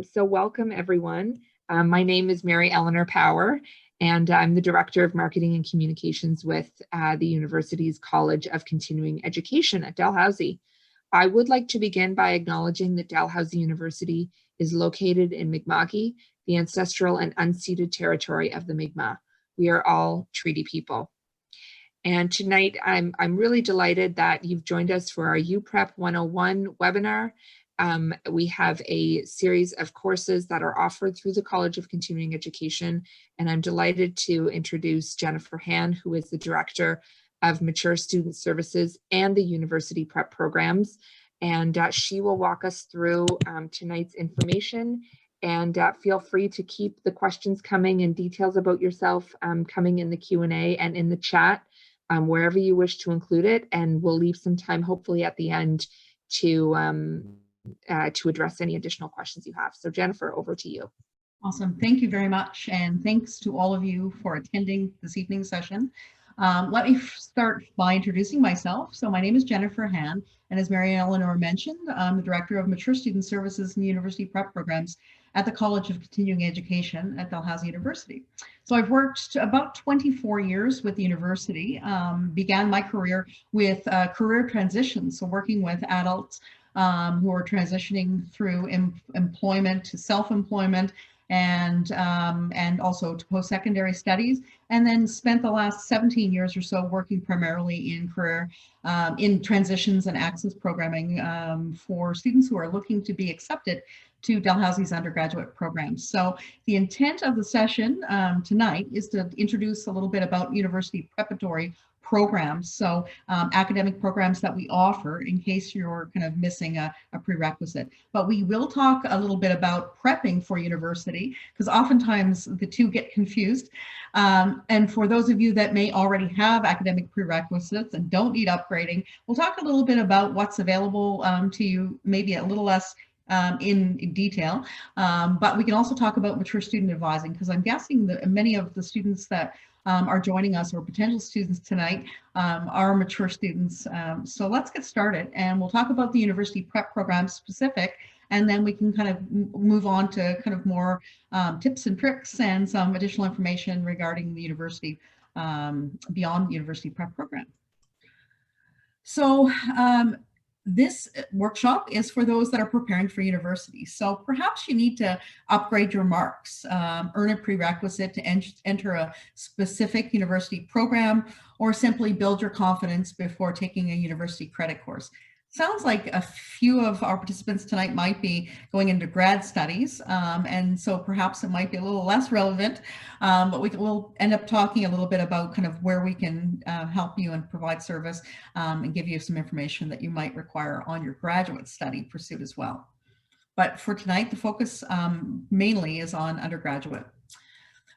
So welcome everyone. My name is Mary Eleanor Power, and I'm the Director of Marketing and Communications with the university's College of Continuing Education at Dalhousie. I would like to begin by acknowledging that Dalhousie University is located in Mi'kma'ki, the ancestral and unceded territory of the Mi'kmaq. We are all treaty people. And tonight, I'm really delighted that you've joined us for our Uprep 101 webinar. We have a series of courses that are offered through the College of Continuing Education, and I'm delighted to introduce Jennifer Han, who is the Director of Mature Student Services and the University Prep Programs, and she will walk us through tonight's information. And feel free to keep the questions coming and details about yourself coming in the Q&A and in the chat, wherever you wish to include it, and we'll leave some time hopefully at the end to address any additional questions you have. So Jennifer, over to you. Awesome. Thank you very much. And thanks to all of you for attending this evening's session. Let me start by introducing myself. So my name is Jennifer Han, and as Mary Eleanor mentioned, I'm the Director of Mature Student Services and University Prep Programs at the College of Continuing Education at Dalhousie University. So I've worked about 24 years with the university, began my career with career transitions, so working with adults who are transitioning through employment to self-employment and also to post-secondary studies, and then spent the last 17 years or so working primarily in career, in transitions and access programming for students who are looking to be accepted to Dalhousie's undergraduate programs. So the intent of the session tonight is to introduce a little bit about university preparatory programs, so academic programs that we offer in case you're kind of missing a prerequisite. But we will talk a little bit about prepping for university, because oftentimes the two get confused. And for those of you that may already have academic prerequisites and don't need upgrading, we'll talk a little bit about what's available to you, maybe a little less in detail, but we can also talk about mature student advising, because I'm guessing that many of the students that are joining us, or potential students tonight, are mature students. So let's get started, and we'll talk about the university prep program specific, and then we can kind of move on to kind of more tips and tricks and some additional information regarding the university, beyond the university prep program. So this workshop is for those that are preparing for university. So perhaps you need to upgrade your marks, earn a prerequisite to enter a specific university program, or simply build your confidence before taking a university credit course. Sounds like a few of our participants tonight might be going into grad studies, and so perhaps it might be a little less relevant, but we'll end up talking a little bit about kind of where we can help you and provide service and give you some information that you might require on your graduate study pursuit as well. But for tonight, the focus mainly is on undergraduate.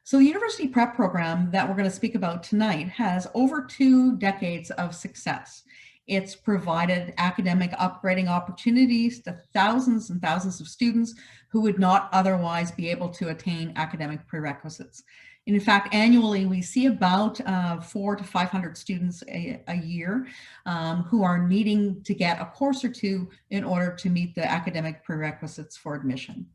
So the university prep program that we're going to speak about tonight has over 2 decades of success. It's provided academic upgrading opportunities to thousands and thousands of students who would not otherwise be able to attain academic prerequisites. In fact, annually, we see about 400 to 500 students a year who are needing to get a course or two in order to meet the academic prerequisites for admission.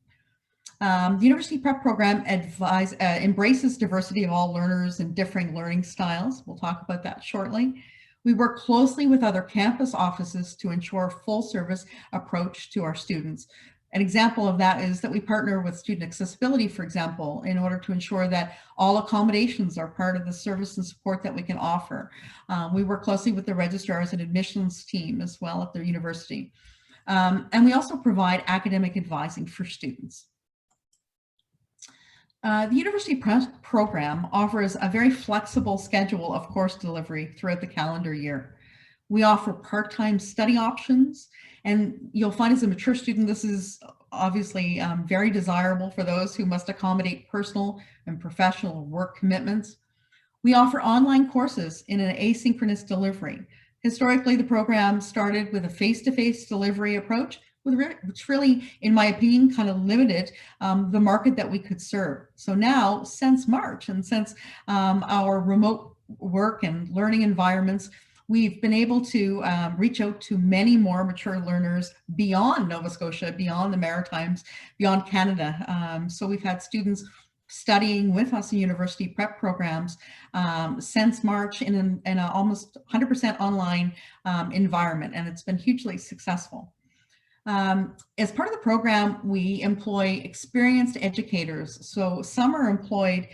The University Prep Program embraces diversity of all learners and differing learning styles. We'll talk about that shortly. We work closely with other campus offices to ensure a full service approach to our students. An example of that is that we partner with student accessibility, for example, in order to ensure that all accommodations are part of the service and support that we can offer. We work closely with the registrars and admissions team as well at the university. And we also provide academic advising for students. The University Prep Program offers a very flexible schedule of course delivery throughout the calendar year. We offer part-time study options, and you'll find as a mature student, this is obviously very desirable for those who must accommodate personal and professional work commitments. We offer online courses in an asynchronous delivery. Historically, the program started with a face-to-face delivery approach, which really, in my opinion, kind of limited the market that we could serve. So now, since March, and since our remote work and learning environments, We've been able to reach out to many more mature learners beyond Nova Scotia, beyond the Maritimes, beyond Canada. So we've had students studying with us in university prep programs since March in an almost 100% online environment, and it's been hugely successful. As part of the program, we employ experienced educators. So some are employed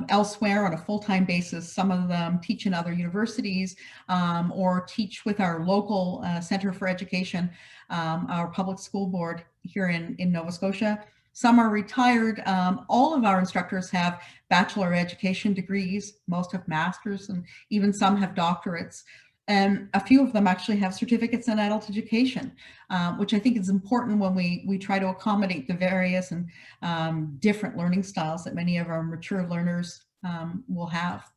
elsewhere on a full-time basis. Some of them teach in other universities or teach with our local Center for Education, our public school board here in Nova Scotia. Some are retired. All of our instructors have bachelor education degrees. Most have masters, and even some have doctorates. And a few of them actually have certificates in adult education, which I think is important when we try to accommodate the various and different learning styles that many of our mature learners will have.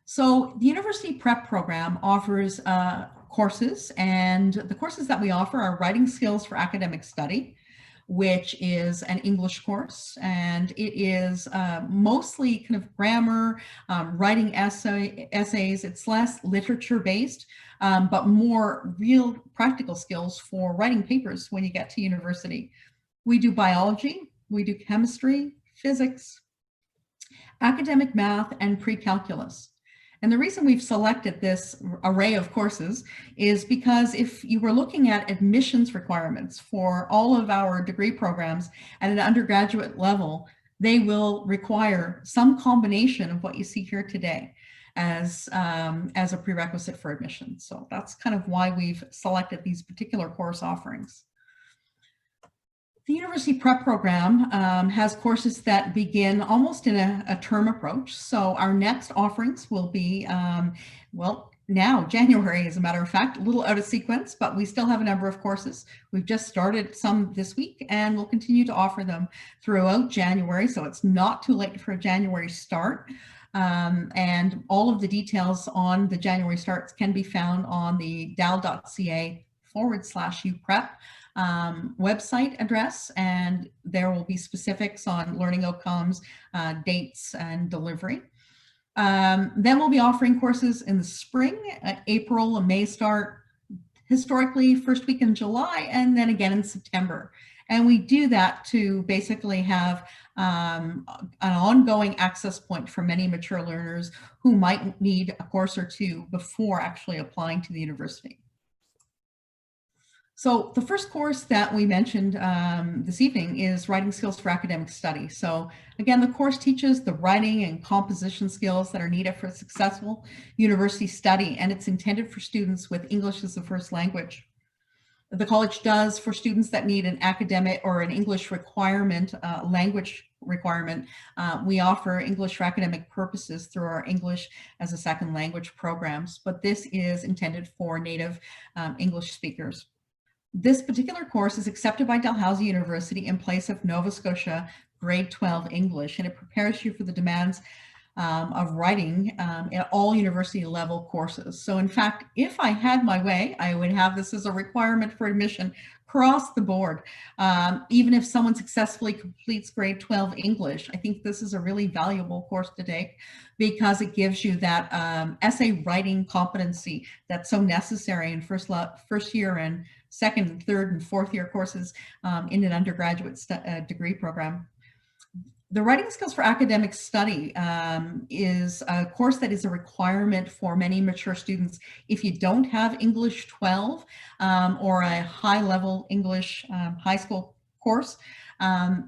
So the University Prep program offers courses, and the courses that we offer are Writing Skills for Academic Study, which is an English course, and it is mostly kind of grammar, writing essays. It's less literature based, but more real practical skills for writing papers when you get to university. We do biology, we do chemistry, physics, academic math, and pre-calculus. And the reason we've selected this array of courses is because if you were looking at admissions requirements for all of our degree programs at an undergraduate level, they will require some combination of what you see here today as a prerequisite for admission. So that's kind of why we've selected these particular course offerings. The University Prep program has courses that begin almost in a term approach. So our next offerings will be, well, now January, as a matter of fact, a little out of sequence, but we still have a number of courses. We've just started some this week, and we'll continue to offer them throughout January. So it's not too late for a January start. And all of the details on the January starts can be found on the dal.ca/uprep website address, and there will be specifics on learning outcomes, dates, and delivery. Then we'll be offering courses in the spring, April and May start, historically first week in July, and then again in September. And we do that to basically have an ongoing access point for many mature learners who might need a course or two before actually applying to the university. So the first course that we mentioned this evening is Writing Skills for Academic Study. So again, the course teaches the writing and composition skills that are needed for successful university study, and it's intended for students with English as a first language. The college does, for students that need an academic or an English requirement, language requirement, we offer English for academic purposes through our English as a second language programs, but this is intended for native English speakers. This particular course is accepted by Dalhousie University in place of Nova Scotia grade 12 English, and it prepares you for the demands of writing at all university level courses. So in fact, if I had my way, I would have this as a requirement for admission across the board. Even if someone successfully completes grade 12 English, I think this is a really valuable course to take because it gives you that essay writing competency that's so necessary in first year and second, third, and fourth year courses in an undergraduate degree program. The Writing Skills for Academic Study is a course that is a requirement for many mature students. If you don't have English 12 or a high-level English high school course,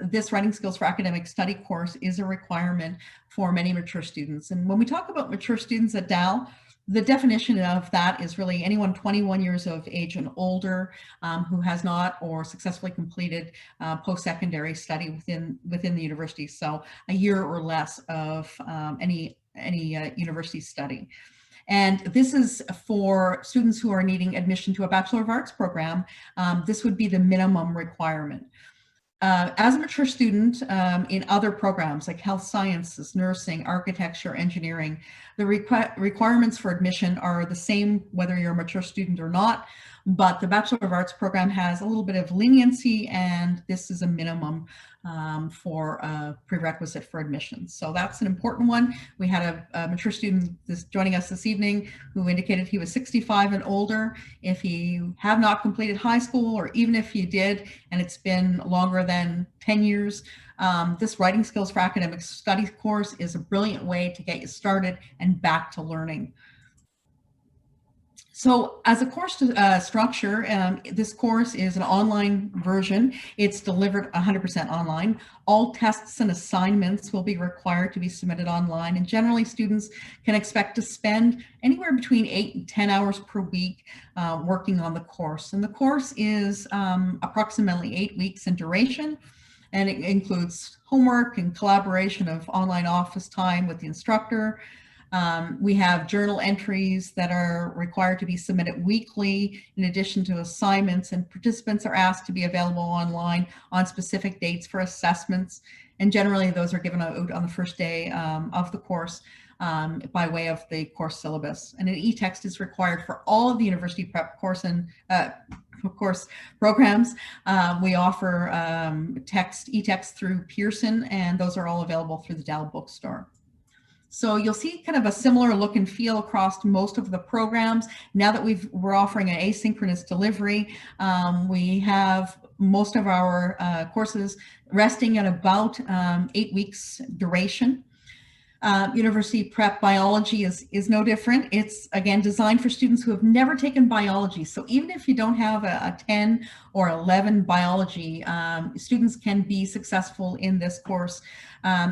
this Writing Skills for Academic Study course is a requirement for many mature students. And when we talk about mature students at Dal, the definition of that is really anyone 21 years of age and older who has not or successfully completed post-secondary study within the university. So a year or less of any university study. And this is for students who are needing admission to a Bachelor of Arts program. This would be the minimum requirement. As a mature student in other programs like health sciences, nursing, architecture, engineering, the requirements for admission are the same whether you're a mature student or not. but the Bachelor of Arts program has a little bit of leniency, and this is a minimum for a prerequisite for admission. So that's an important one. We had a mature student joining us this evening who indicated he was 65 and older. If you have not completed high school, or even if you did and it's been longer than 10 years, this Writing Skills for Academic Studies course is a brilliant way to get you started and back to learning. So as a course structure, this course is an online version. It's delivered 100% online. All tests and assignments will be required to be submitted online. And generally, students can expect to spend anywhere between 8 and 10 hours per week working on the course. And the course is approximately 8 weeks in duration. And it includes homework and collaboration of online office time with the instructor. We have journal entries that are required to be submitted weekly, in addition to assignments, and participants are asked to be available online on specific dates for assessments. And generally, those are given out on the first day of the course by way of the course syllabus. And an e-text is required for all of the university prep course and of course, programs. We offer e-text through Pearson, and those are all available through the Dell bookstore. So you'll see kind of a similar look and feel across most of the programs. Now that we're offering an asynchronous delivery, we have most of our courses resting at about 8 weeks duration. University prep biology is no different. It's, again, designed for students who have never taken biology. So even if you don't have a 10 or 11 biology, students can be successful in this course.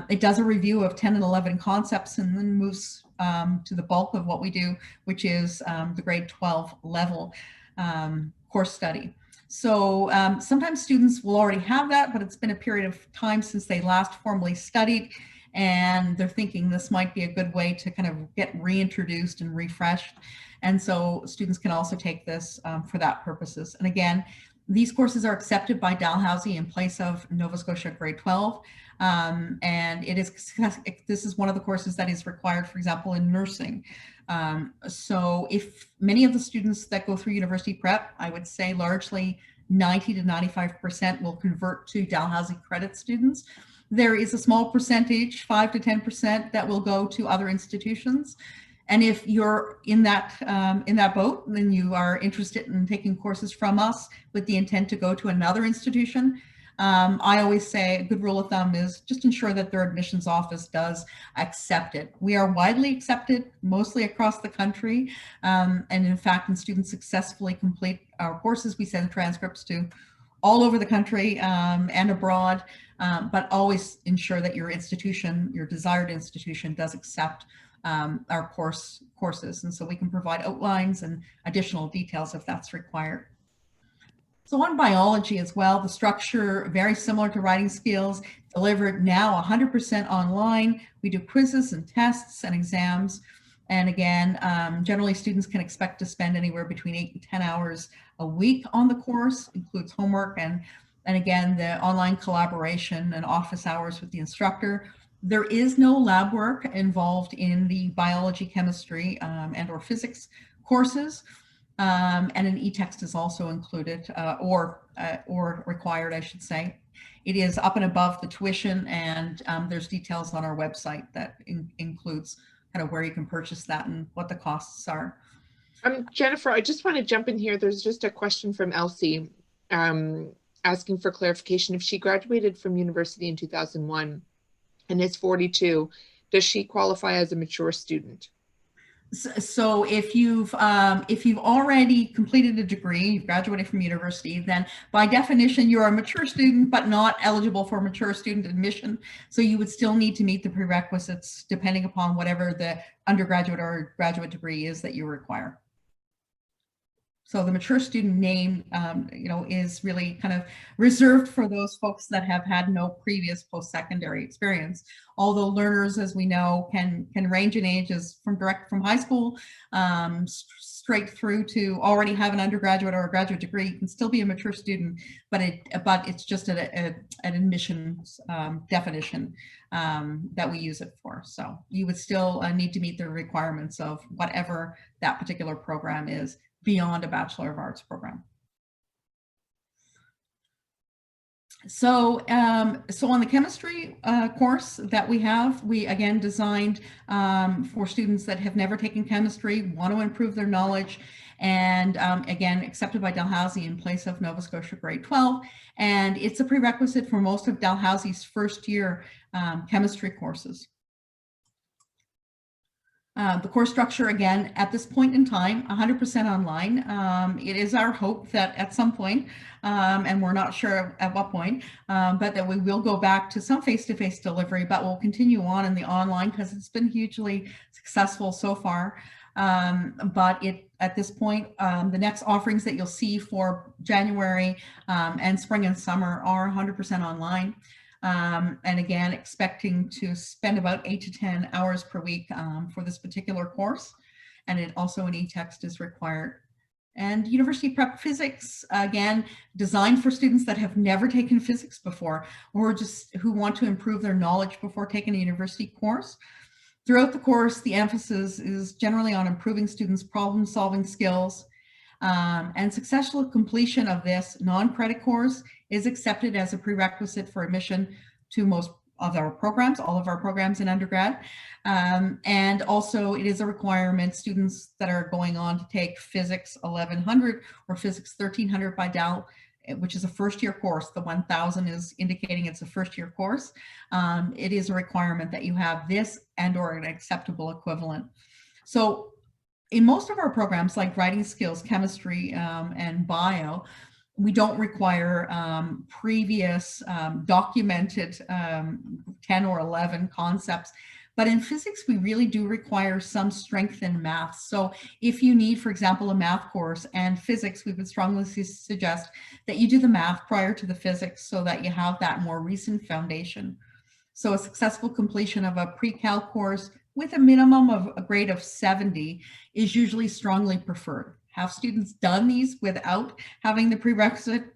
It does a review of 10 and 11 concepts and then moves to the bulk of what we do, which is the grade 12 level course study. So sometimes students will already have that, but it's been a period of time since they last formally studied, and they're thinking this might be a good way to kind of get reintroduced and refreshed. And so students can also take this for that purposes. And again, these courses are accepted by Dalhousie in place of Nova Scotia grade 12. And this is one of the courses that is required, for example, in nursing. So if many of the students that go through university prep, I would say largely 90 to 95% will convert to Dalhousie credit students. There is a small percentage, 5 to 10%, that will go to other institutions. And if you're in that boat, then you are interested in taking courses from us with the intent to go to another institution, I always say a good rule of thumb is just ensure that their admissions office does accept it. We are widely accepted, mostly across the country. And in fact, when students successfully complete our courses, we send transcripts to all over the country and abroad, but always ensure that your institution, your desired institution, does accept our courses. And so we can provide outlines and additional details if that's required. So on biology as well, the structure very similar to writing skills, delivered now 100% online. We do quizzes and tests and exams. And again, generally students can expect to spend anywhere between 8 and 10 hours a week on the course, includes homework and again, the online collaboration and office hours with the instructor. There is no lab work involved in the biology, chemistry, and or physics courses. And an e-text is also included or required, I should say. It is up and above the tuition, and there's details on our website that includes kind of where you can purchase that and what the costs are. Jennifer, I just want to jump in here. There's just a question from Elsie asking for clarification. If she graduated from university in 2001 and is 42, does she qualify as a mature student? So if you've already completed a degree, you've graduated from university, then by definition you're a mature student, but not eligible for mature student admission. So you would still need to meet the prerequisites depending upon whatever the undergraduate or graduate degree is that you require. So the mature student name, is really kind of reserved for those folks that have had no previous post-secondary experience. Although learners, as we know, can range in ages from high school straight through to already have an undergraduate or a graduate degree. You can still be a mature student, but it's just an admissions definition that we use it for. So you would still need to meet the requirements of whatever that particular program is. beyond a Bachelor of Arts program. So, so on the chemistry course that we have, we again designed for students that have never taken chemistry, want to improve their knowledge, and again, accepted by Dalhousie in place of Nova Scotia grade 12. And it's a prerequisite for most of Dalhousie's first year chemistry courses. The course structure, again, at this point in time, 100% online. It is our hope that at some point, and we're not sure at what point, but that we will go back to some face-to-face delivery, but we'll continue on in the online because it's been hugely successful so far. But at this point, the next offerings that you'll see for January and spring and summer are 100% online. And again, expecting to spend about 8 to 10 hours per week for this particular course. And it also an e-text is required. And University Prep Physics, again, designed for students that have never taken physics before, or just who want to improve their knowledge before taking a university course. Throughout the course, the emphasis is generally on improving students' problem-solving skills, and successful completion of this non-credit course is accepted as a prerequisite for admission to most of our programs, all of our programs in undergrad. And also it is a requirement students that are going on to take Physics 1100 or Physics 1300 by Dal, which is a first year course. The 1000 is indicating it's a first year course. It is a requirement that you have this and or an acceptable equivalent. So in most of our programs like writing skills, chemistry, and bio, we don't require previous documented 10 or 11 concepts. But in physics, we really do require some strength in math. So if you need, for example, a math course and physics, we would strongly suggest that you do the math prior to the physics so that you have that more recent foundation. So a successful completion of a pre-calc course with a minimum of a grade of 70 is usually strongly preferred. Have students done these without having the prerequisite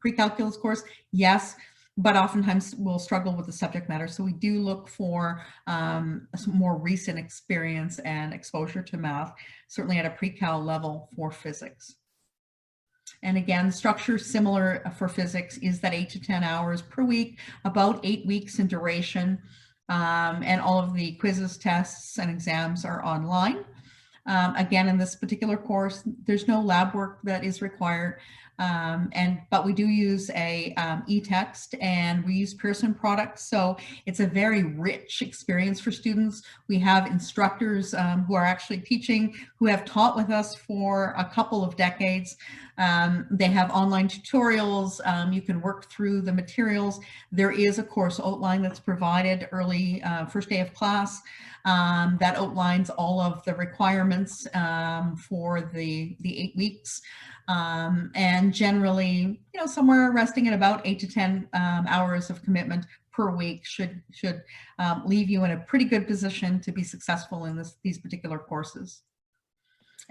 pre-calculus course? Yes, but oftentimes we'll struggle with the subject matter. So we do look for some more recent experience and exposure to math, certainly at a pre-cal level for physics. And again, structure similar for physics is that 8 to 10 hours per week, about 8 weeks in duration. And all of the quizzes, tests, and exams are online. Again, in this particular course, there's no lab work that is required, but we do use a e-text, and we use Pearson products, so it's a very rich experience for students. We have instructors who are actually teaching, who have taught with us for a couple of decades. They have online tutorials. You can work through the materials. There is a course outline that's provided early first day of class that outlines all of the requirements for the 8 weeks. And generally, you know, somewhere resting at about 8 to 10 hours of commitment per week should leave you in a pretty good position to be successful in these particular courses.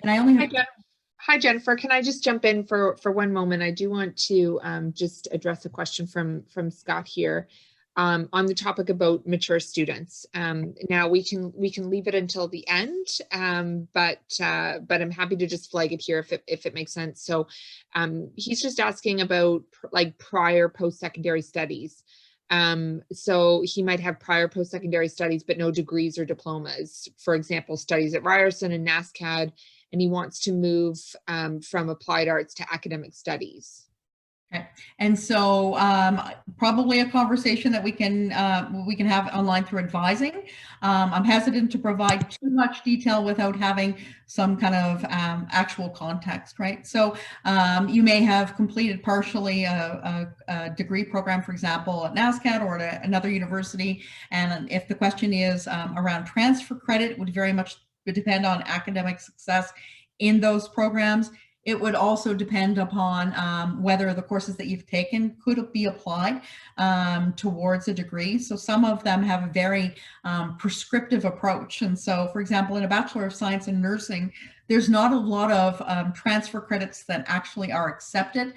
And I only have Hi, Jennifer. Can I just jump in for one moment? I do want to just address a question from Scott here on the topic about mature students. Now we can leave it until the end, but I'm happy to just flag it here if it makes sense. So he's just asking about like prior post-secondary studies. So he might have prior post-secondary studies, but no degrees or diplomas. For example, studies at Ryerson and NASCAD, and he wants to move from applied arts to academic studies. Okay, and so probably a conversation that we can have online through advising. I'm hesitant to provide too much detail without having some kind of actual context, right? So you may have completed partially a degree program, for example, at NASCAD or at another university, and if the question is around transfer credit, it would very much depend on academic success in those programs. It would also depend upon whether the courses that you've taken could be applied towards a degree. So some of them have a very prescriptive approach. And so, for example, in a Bachelor of Science in Nursing, there's not a lot of transfer credits that actually are accepted.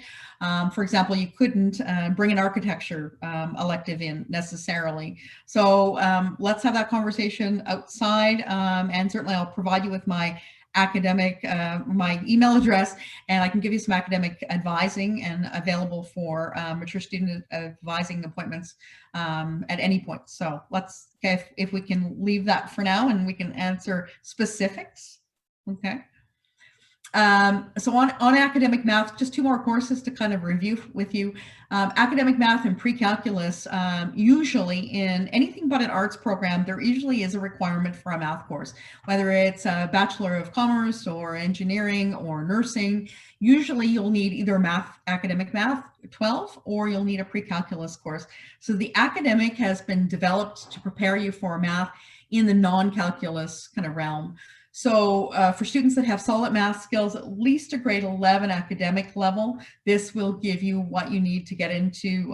For example, you couldn't bring an architecture elective in necessarily. So let's have that conversation outside, and certainly I'll provide you with my my email address, and I can give you some academic advising and available for mature student advising appointments at any point. So let's, okay, if we can leave that for now and we can answer specifics. Okay. So on academic math, just 2 more courses to kind of review with you. Academic math and pre-calculus, usually in anything but an arts program, there usually is a requirement for a math course, whether it's a Bachelor of Commerce or engineering or nursing. Usually you'll need either academic math 12 or you'll need a pre-calculus course. So the academic has been developed to prepare you for math in the non-calculus kind of realm. So for students that have solid math skills, at least a grade 11 academic level, this will give you what you need to get into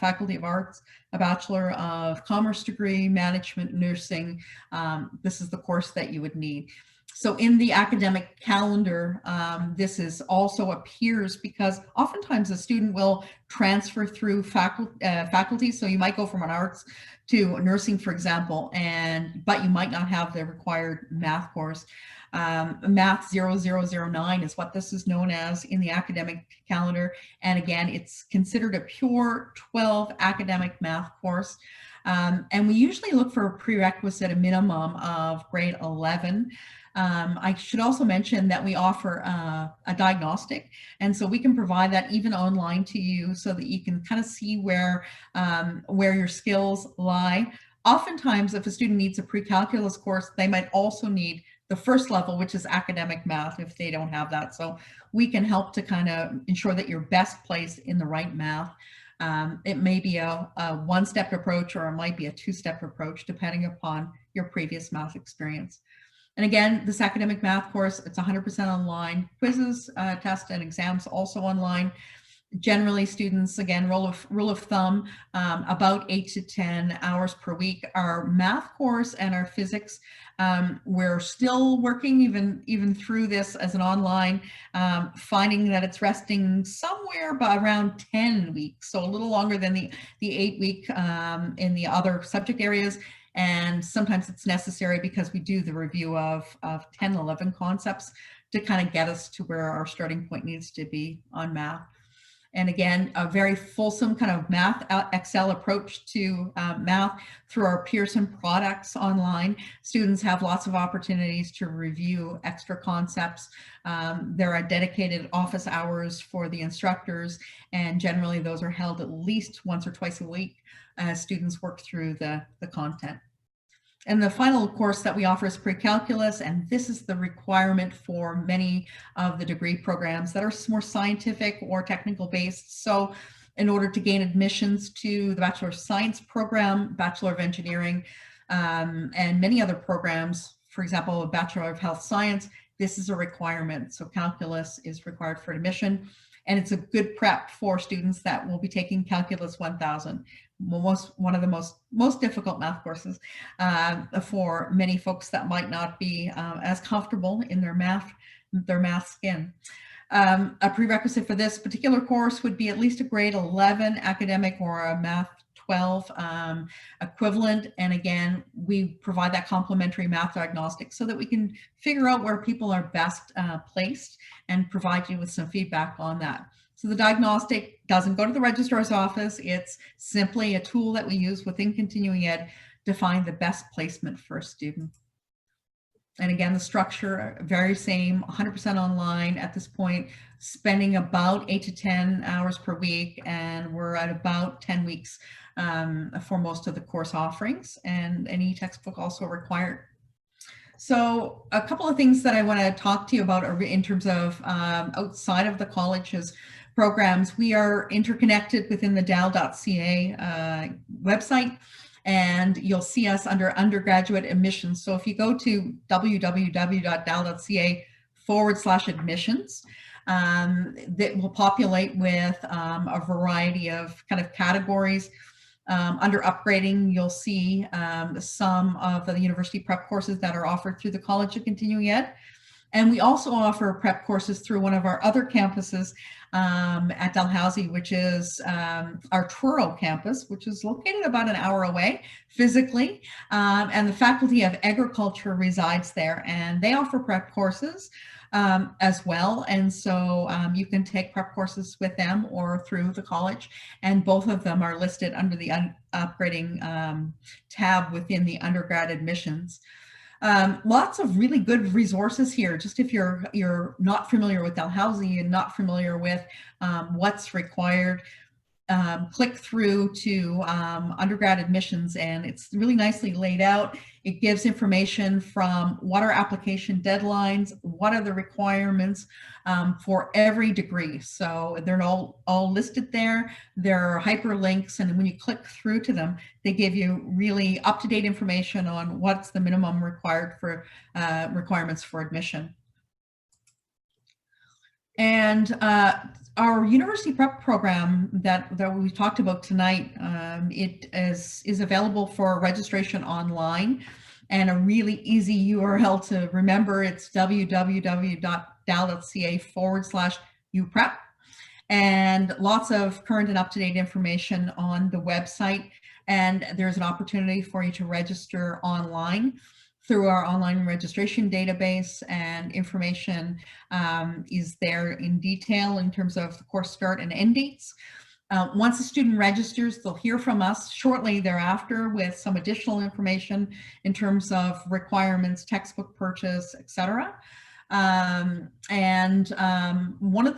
Faculty of Arts, a Bachelor of Commerce degree, management, nursing. This is the course that you would need. So in the academic calendar, this is also appears because oftentimes a student will transfer through faculty. So you might go from an arts to nursing, for example, but you might not have the required math course. Math 0009 is what this is known as in the academic calendar. And again, it's considered a pure 12 academic math course. And we usually look for a prerequisite, a minimum of grade 11. I should also mention that we offer a diagnostic, and so we can provide that even online to you so that you can kind of see where your skills lie. Oftentimes, if a student needs a pre-calculus course, they might also need the first level, which is academic math, if they don't have that. So we can help to kind of ensure that you're best placed in the right math. It may be a one-step approach, or it might be a 2-step approach, depending upon your previous math experience. And again, this academic math course, it's 100% online. Quizzes, tests, and exams also online. Generally, students, again, rule of thumb, about 8 to 10 hours per week. Our math course and our physics, we're still working even through this as an online, finding that it's resting somewhere by around 10 weeks, so a little longer than the 8-week in the other subject areas. And sometimes it's necessary because we do the review of 10, 11 concepts to kind of get us to where our starting point needs to be on math. And again, a very fulsome kind of math Excel approach to math through our Pearson products online. Students have lots of opportunities to review extra concepts. There are dedicated office hours for the instructors, and generally those are held at least once or twice a week as students work through the content. And the final course that we offer is pre-calculus, and this is the requirement for many of the degree programs that are more scientific or technical based. So in order to gain admissions to the Bachelor of Science program, Bachelor of Engineering, and many other programs, for example, a Bachelor of Health Science, this is a requirement. So calculus is required for admission, and it's a good prep for students that will be taking Calculus 1000. One of the most difficult math courses for many folks that might not be as comfortable in their math skin. A prerequisite for this particular course would be at least a grade 11 academic or a math 12 equivalent. And again, we provide that complementary math diagnostic so that we can figure out where people are best placed and provide you with some feedback on that. So the diagnostic doesn't go to the registrar's office. It's simply a tool that we use within continuing ed to find the best placement for a student. And again, the structure, very same, 100% online at this point, spending about 8 to 10 hours per week. And we're at about 10 weeks for most of the course offerings, and an e-textbook also required. So a couple of things that I want to talk to you about in terms of outside of the college's programs. We are interconnected within the dal.ca website, and you'll see us under undergraduate admissions. So if you go to www.dal.ca/admissions, that will populate with a variety of kind of categories. Under upgrading, you'll see some of the university prep courses that are offered through the College of Continuing Ed. And we also offer prep courses through one of our other campuses at Dalhousie, which is our Truro campus, which is located about an hour away physically. And the Faculty of Agriculture resides there, and they offer prep courses as well. And so you can take prep courses with them or through the college, and both of them are listed under the upgrading tab within the undergrad admissions. Lots of really good resources here. Just if you're not familiar with Dalhousie and not familiar with what's required, click through to undergrad admissions, and it's really nicely laid out. It gives information from what are application deadlines, what are the requirements for every degree. So they're all listed there. There are hyperlinks, and when you click through to them, they give you really up-to-date information on what's the minimum required for requirements for admission. And our university prep program that we talked about tonight, it is available for registration online, and a really easy URL to remember. It's www.dal.ca/uprep, and lots of current and up-to-date information on the website. And there's an opportunity for you to register online through our online registration database, and information is there in detail in terms of the course start and end dates. Once a student registers, they'll hear from us shortly thereafter with some additional information in terms of requirements, textbook purchase, etc. One of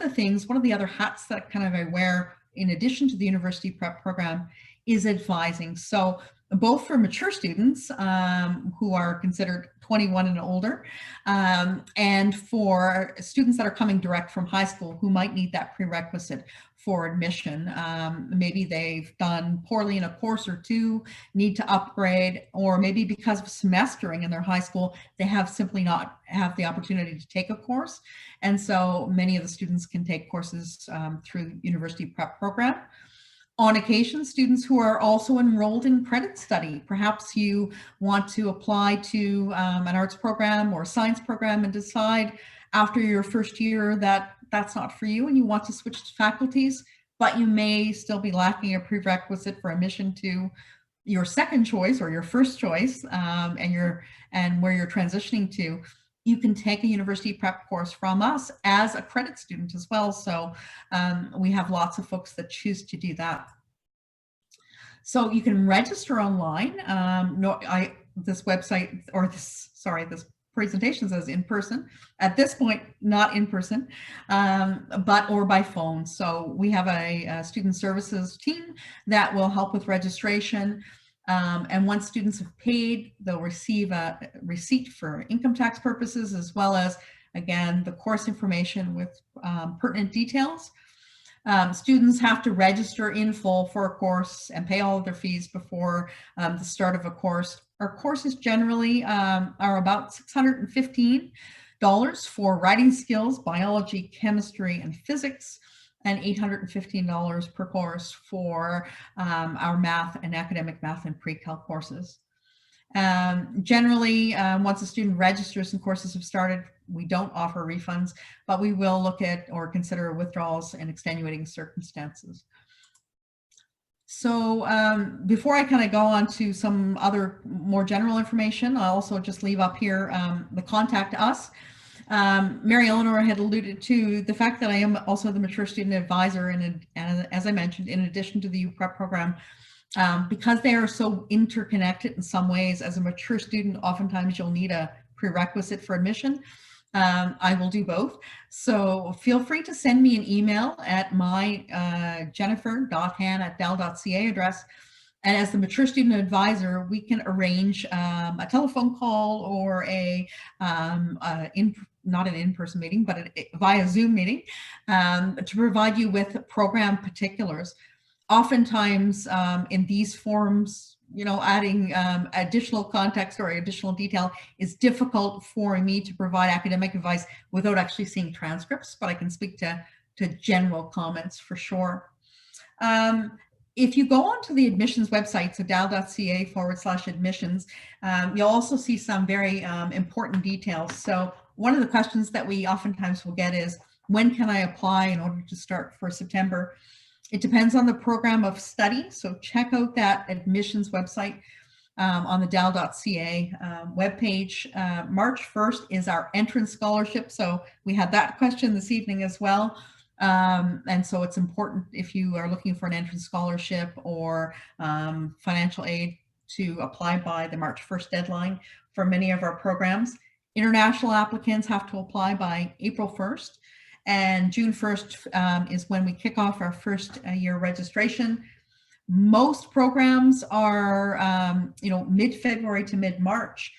the other hats that kind of I wear in addition to the university prep program is advising. So both for mature students who are considered 21 and older, and for students that are coming direct from high school who might need that prerequisite for admission. Maybe they've done poorly in a course or two, need to upgrade, or maybe because of semestering in their high school, they have simply not have the opportunity to take a course. And so many of the students can take courses through university prep program. On occasion, students who are also enrolled in credit study, perhaps you want to apply to an arts program or a science program and decide after your first year that that's not for you and you want to switch to faculties, but you may still be lacking a prerequisite for admission to your second choice or your first choice, and where you're transitioning to. You can take a university prep course from us as a credit student as well. So we have lots of folks that choose to do that. So you can register online. This website, or this presentation says in person. At this point, not in person, or by phone. So we have a student services team that will help with registration. And once students have paid, they'll receive a receipt for income tax purposes, as well as, again, the course information with pertinent details. Students have to register in full for a course and pay all of their fees before the start of a course. Our courses generally are about $615 for writing skills, biology, chemistry, and physics, and $815 per course for our math and academic math and pre-calc courses. Generally, once a student registers and courses have started, we don't offer refunds, but we will look at or consider withdrawals and extenuating circumstances. So before I kind of go on to some other more general information, I'll also just leave up here the contact us. Mary Eleanor had alluded to the fact that I am also the mature student advisor, and as I mentioned, in addition to the Uprep program, because they are so interconnected in some ways. As a mature student, oftentimes you'll need a prerequisite for admission. I will do both. So feel free to send me an email at my jennifer.han@dal.ca address. And as the mature student advisor, we can arrange a telephone call or not an in-person meeting, but via Zoom meeting to provide you with program particulars. Oftentimes in these forums, adding additional context or additional detail is difficult for me to provide academic advice without actually seeing transcripts, but I can speak to general comments for sure. If you go onto the admissions website, so dal.ca/admissions, you'll also see some very important details. So one of the questions that we oftentimes will get is, when can I apply in order to start for September? It depends on the program of study. So check out that admissions website on the dal.ca webpage. March 1st is our entrance scholarship. So we had that question this evening as well. And so it's important, if you are looking for an entrance scholarship or financial aid, to apply by the March 1st deadline for many of our programs. International applicants have to apply by April 1st. And June 1st is when we kick off our first year registration. Most programs are, mid-February to mid-March,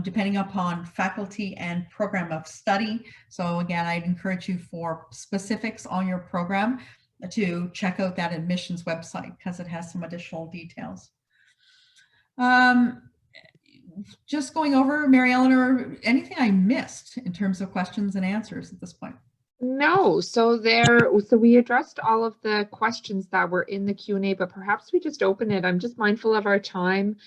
depending upon faculty and program of study. So again, I'd encourage you, for specifics on your program, to check out that admissions website, because it has some additional details. Just going over, Mary Eleanor, anything I missed in terms of questions and answers at this point? No, so we addressed all of the questions that were in the Q&A, but perhaps we just open it. I'm just mindful of our time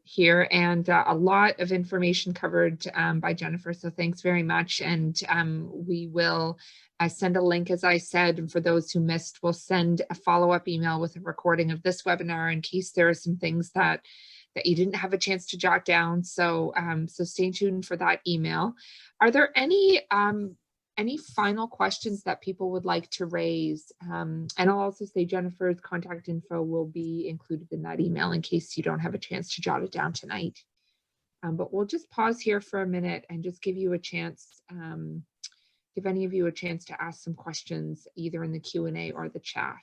here, and a lot of information covered by Jennifer, so thanks very much. And we will send a link, as I said, and for those who missed, we'll send a follow-up email with a recording of this webinar in case there are some things that you didn't have a chance to jot down. So so stay tuned for that email. Are there any final questions that people would like to raise? And I'll also say Jennifer's contact info will be included in that email in case you don't have a chance to jot it down tonight. But we'll just pause here for a minute and just give you a chance, give any of you a chance to ask some questions either in the Q&A or the chat.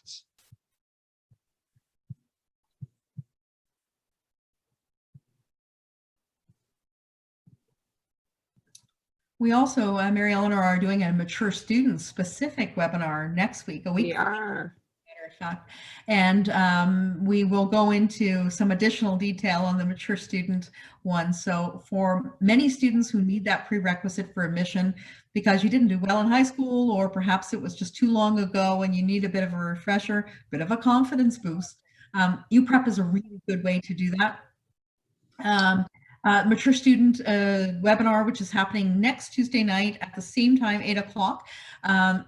We also, Mary Eleanor, are doing a mature student specific webinar next week, a week. We are. And we will go into some additional detail on the mature student one. So for many students who need that prerequisite for admission, because you didn't do well in high school, or perhaps it was just too long ago and you need a bit of a refresher, bit of a confidence boost, Uprep is a really good way to do that. Mature student webinar, which is happening next Tuesday night at the same time, 8 o'clock.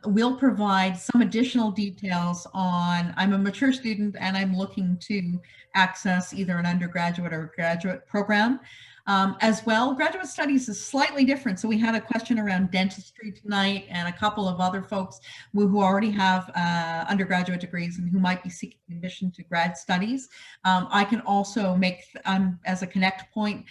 We'll provide some additional details on, I'm a mature student and I'm looking to access either an undergraduate or graduate program. As well, graduate studies is slightly different. So we had a question around dentistry tonight, and a couple of other folks who already have undergraduate degrees and who might be seeking admission to grad studies. I can also make, as a connect point,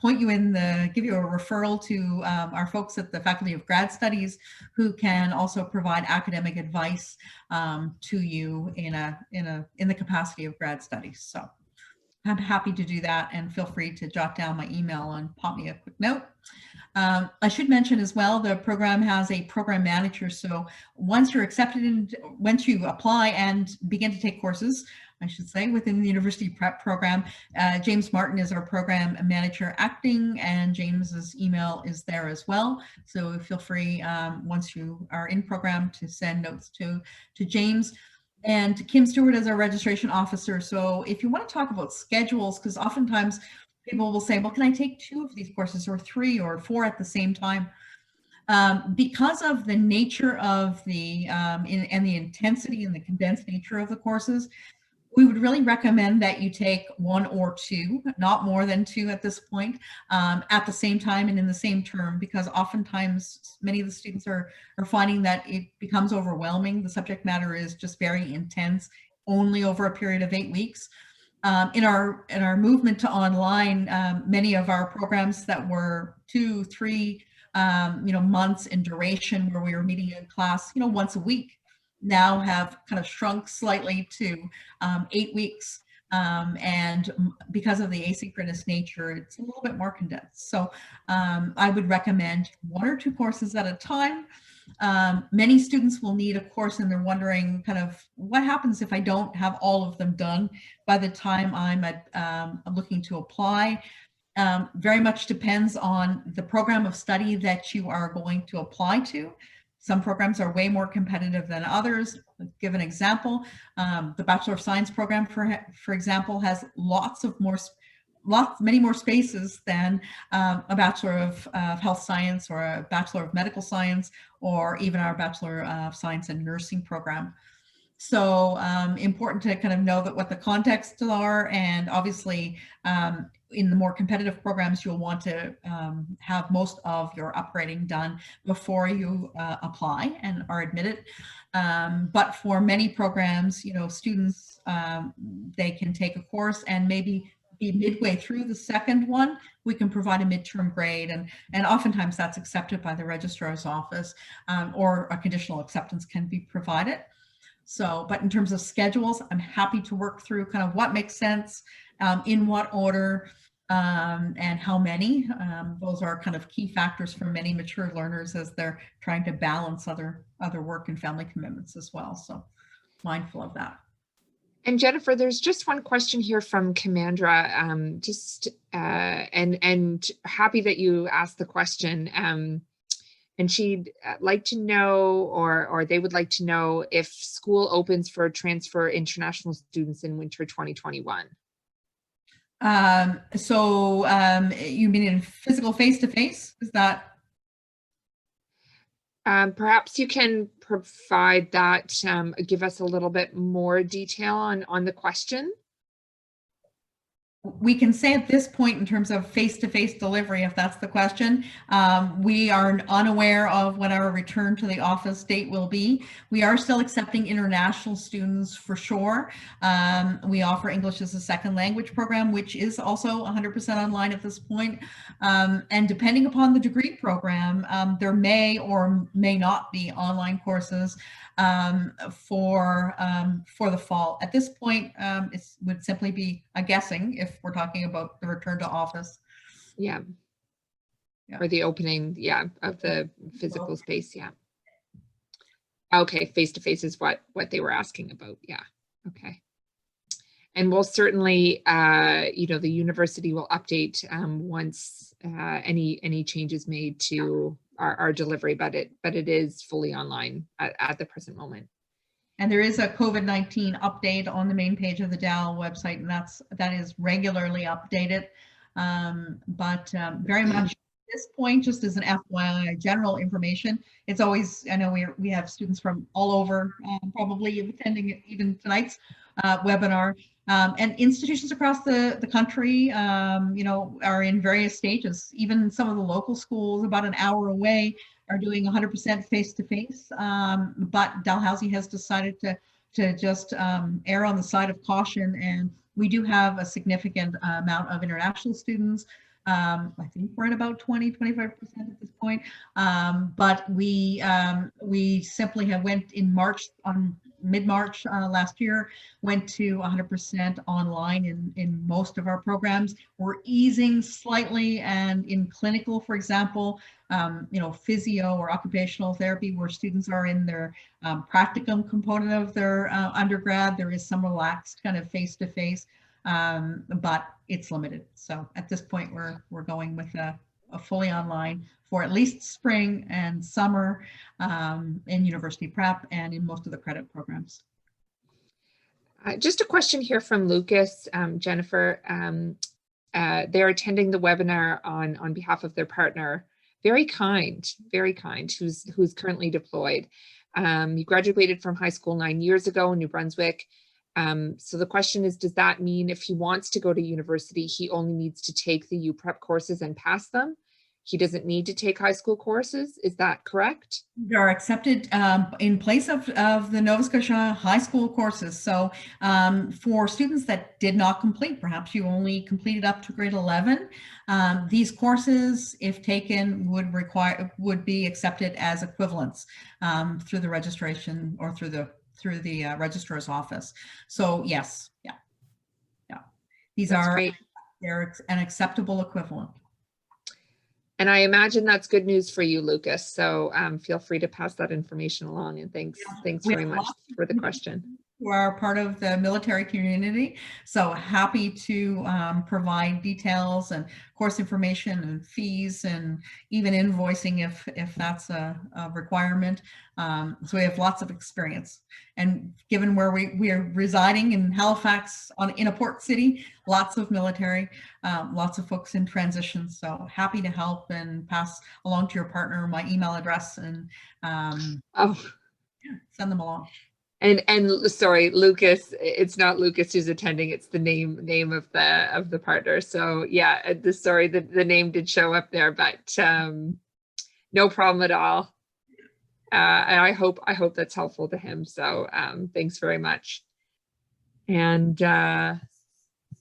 point you in give you a referral to our folks at the Faculty of Grad Studies, who can also provide academic advice to you in the capacity of grad studies. So I'm happy to do that, and feel free to jot down my email and pop me a quick note. I should mention as well, the program has a program manager. So once you're accepted, once you apply and begin to take courses, I should say, within the University Prep program, James Martin is our program manager acting, and James's email is there as well. So feel free, once you are in program, to send notes to James. And Kim Stewart is our registration officer. So if you want to talk about schedules, because oftentimes people will say, well, can I take 2 of these courses, or 3 or 4 at the same time? Because of the nature of and the intensity and the condensed nature of the courses, we would really recommend that you take 1 or 2, not more than 2 at this point, at the same time and in the same term, because oftentimes many of the students are finding that it becomes overwhelming. The subject matter is just very intense, only over a period of 8 weeks. In our movement to online, many of our programs that were 2, 3, months in duration, where we were meeting in class, once a week, now have kind of shrunk slightly to 8 weeks. And because of the asynchronous nature, it's a little bit more condensed. So I would recommend 1 or 2 courses at a time. Many students will need a course, and they're wondering kind of what happens if I don't have all of them done by the time I'm looking to apply. Very much depends on the program of study that you are going to apply to. Some programs are way more competitive than others. Let's give an example. The Bachelor of Science program, for example, has lots of many more spaces than a Bachelor of Health Science or a Bachelor of Medical Science, or even our Bachelor of Science and Nursing program. So important to kind of know that what the contexts are, and obviously in the more competitive programs, you'll want to have most of your upgrading done before you apply and are admitted. But for many programs, you know, students, they can take a course and maybe be midway through the second one, we can provide a midterm grade, and oftentimes that's accepted by the registrar's office, or a conditional acceptance can be provided. So, but in terms of schedules, I'm happy to work through kind of what makes sense, in what order, and how many. Those are kind of key factors for many mature learners as they're trying to balance other work and family commitments as well. So mindful of that. And Jennifer, there's just one question here from Commandra, and happy that you asked the question. And she'd like to know, or they would like to know, if school opens for transfer international students in winter 2021. You mean in physical face-to-face? Is that? Perhaps you can provide that, give us a little bit more detail on the question. We can say at this point, in terms of face-to-face delivery, if that's the question, we are unaware of what our return to the office date will be. We are still accepting international students for sure. We offer English as a second language program, which is also 100% online at this point. And depending upon the degree program, there may or may not be online courses for the fall. At this point, it would simply be a guessing if we're talking about the return to office. Yeah. Or the opening, of the physical space. Yeah. Okay, face-to-face is what they were asking about. Yeah. Okay. And we'll certainly, the university will update once any changes made to our delivery, but it is fully online at the present moment. And there is a COVID-19 update on the main page of the DAL website, and that is regularly updated. Very much at this point, just as an FYI, general information, it's always, I know we have students from all over, probably attending even tonight's webinar, and institutions across the country, are in various stages. Even some of the local schools about an hour away are doing 100% face-to-face, but Dalhousie has decided to just err on the side of caution, and we do have a significant amount of international students. I think we're at about 25% at this point, but we simply have went in mid-March last year, went to 100% online in most of our programs. We're easing slightly, and in clinical, for example, physio or occupational therapy, where students are in their practicum component of their undergrad, there is some relaxed kind of face-to-face, but it's limited. So at this point, we're going with a fully online for at least spring and summer in university prep and in most of the credit programs. Just a question here from Lucas, Jennifer. They're attending the webinar on behalf of their partner. Very kind, who's currently deployed. He graduated from high school 9 years ago in New Brunswick. So the question is, does that mean if he wants to go to university, he only needs to take the Uprep courses and pass them? He doesn't need to take high school courses. Is that correct? They are accepted in place of the Nova Scotia high school courses. So for students that did not complete, perhaps you only completed up to grade 11, these courses, if taken, would be accepted as equivalents through the registration or through the registrar's office. So yes, yeah. These That's great. They're an acceptable equivalent. And I imagine that's good news for you, Lucas. So feel free to pass that information along. And thanks very much for the question. who are part of the military community. So happy to provide details and course information and fees and even invoicing if that's a requirement. So we have lots of experience. And given where we are residing in Halifax in a port city, lots of military, lots of folks in transition. So happy to help and pass along to your partner my email address and Oh, send them along. and sorry, Lucas, it's not Lucas who's attending, it's the name of the partner. So yeah, sorry, the name did show up there, but no problem at all. And I hope that's helpful to him. So thanks very much. And oh,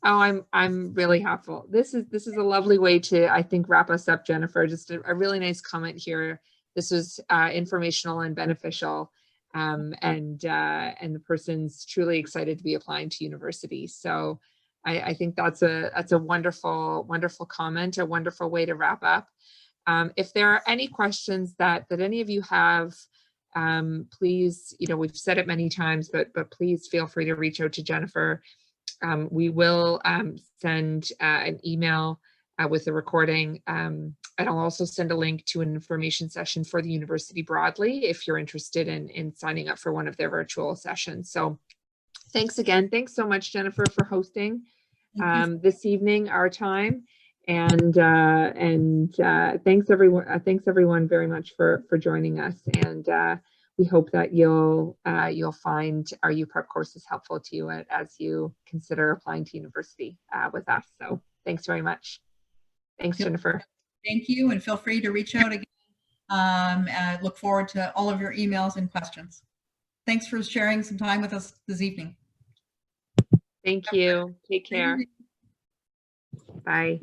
I'm really helpful. This is a lovely way to, I think, wrap us up, Jennifer. Just a really nice comment here. This was informational and beneficial, and the person's truly excited to be applying to university. So I think that's a wonderful comment, a wonderful way to wrap up. If there are any questions that any of you have, please, we've said it many times, but please feel free to reach out to Jennifer. We will send an email with the recording, and I'll also send a link to an information session for the university broadly if you're interested in signing up for one of their virtual sessions. So thanks again. Thanks so much, Jennifer, for hosting this evening, our time. And thanks everyone very much for joining us. And we hope that you'll find our Uprep courses helpful to you as you consider applying to university with us. So thanks very much. Thanks, Jennifer. Thank you, and feel free to reach out again. I look forward to all of your emails and questions. Thanks for sharing some time with us this evening. Thank you. Take care. Bye.